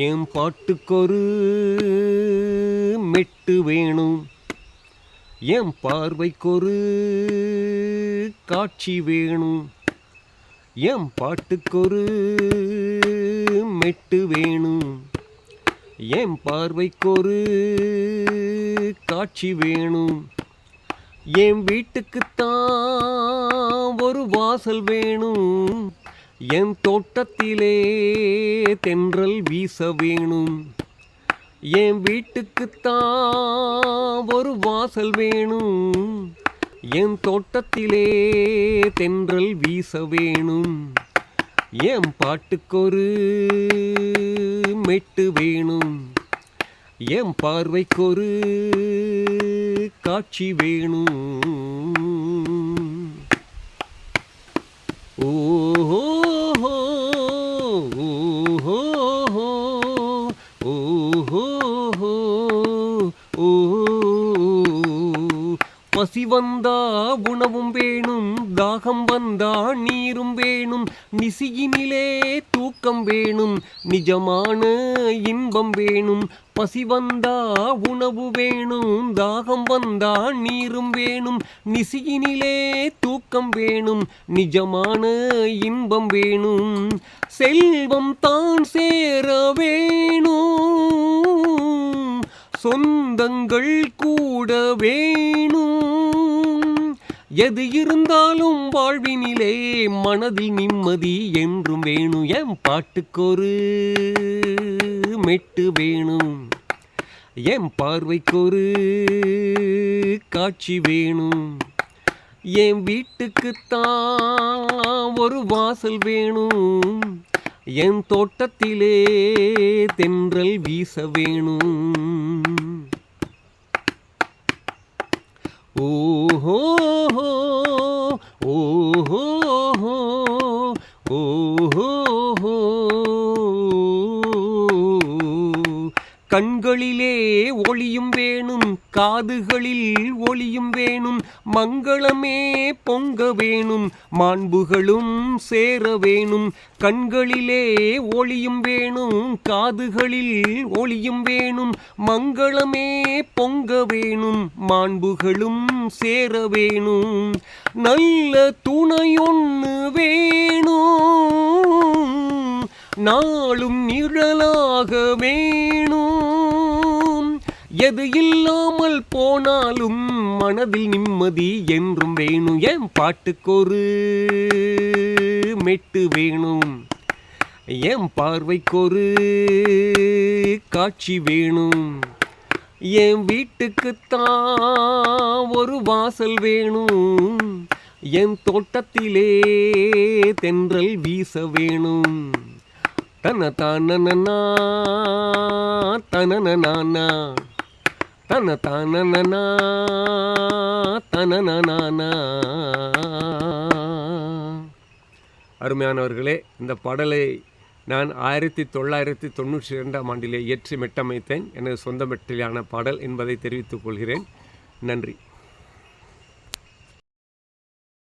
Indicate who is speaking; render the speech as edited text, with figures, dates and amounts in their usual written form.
Speaker 1: என் பாட்டுக்கொரு மெட்டு வேணும், என் பார்வைக்கொரு காட்சி வேணும். என் பாட்டுக்கொரு மெட்டு வேணும், என் பார்வைக்கொரு காட்சி வேணும். என் வீட்டுக்குத்தான் ஒரு வாசல் வேணும், என் தோட்டத்திலே தென்றல் வீச வேணும். என் வீட்டுக்குத்தான் ஒரு வாசல் வேணும், என் தோட்டத்திலே தென்றல் வீச வேணும். என் பாட்டுக்கொரு மெட்டு வேணும், என் பார்வைக்கொரு காட்சி வேணும். ஓஹோ ஓஹோ ஓஹோ ஓ. பசி வந்தா உணவும் வேணும், தாகம் வந்தா நீரும் வேணும். நிசியினிலே தூக்கம் வேணும், நிஜமான இன்பம் வேணும். பசி வந்தா உணவு வேணும், தாகம் வந்தா நீரும் வேணும். நிசியினிலே தூக்கம் வேணும், நிஜமான இன்பம் வேணும். செல்வம் தான் சேர வேணும், சொந்தங்கள் கூட வேணும். எது இருந்தாலும் வாழ்வினிலே மனதில் நிம்மதி என்றும் வேணும். என் பாட்டுக்கொரு மெட்டு வேணும், என் பார்வைக்கொரு காட்சி வேணும். என் வீட்டுக்குத்தான் ஒரு வாசல் வேணும், என் தோட்டத்திலே தென்றல் வீச வேணும். ஓஹோ ஓஹோ ஓஹோ. கண்களிலே ஒளியும் வேணும், காதுகளில் ஒளியும் வேணும். மங்களமே பொங்க வேணும், மாண்புகளும் சேர வேணும். கண்களிலே ஒளியும் வேணும், காதுகளில் ஒளியும் வேணும். மங்களமே பொங்க வேணும், மாண்புகளும் சேர வேணும். நல்ல துணையொன்று வேணும், நாளும் நிழலாக வேணும். எது இல்லாமல் போனாலும் மனதில் நிம்மதி என்றும் வேணும். என் பாட்டுக்கொரு மெட்டு வேணும், என் பார்வைக்கொரு காட்சி வேணும். என் வீட்டுக்குத்தான் ஒரு வாசல் வேணும், என் தோட்டத்திலே தென்றல் வீச வேணும். தன தானனா தனனா தன தானனா தனனா. அருமையானவர்களே, இந்த பாடலை நான் 1992ஆம் ஆண்டிலே இயற்றி மெட்டமைத்தேன். எனது சொந்த மெட்டிலான பாடல் என்பதை தெரிவித்துக் கொள்கிறேன். நன்றி.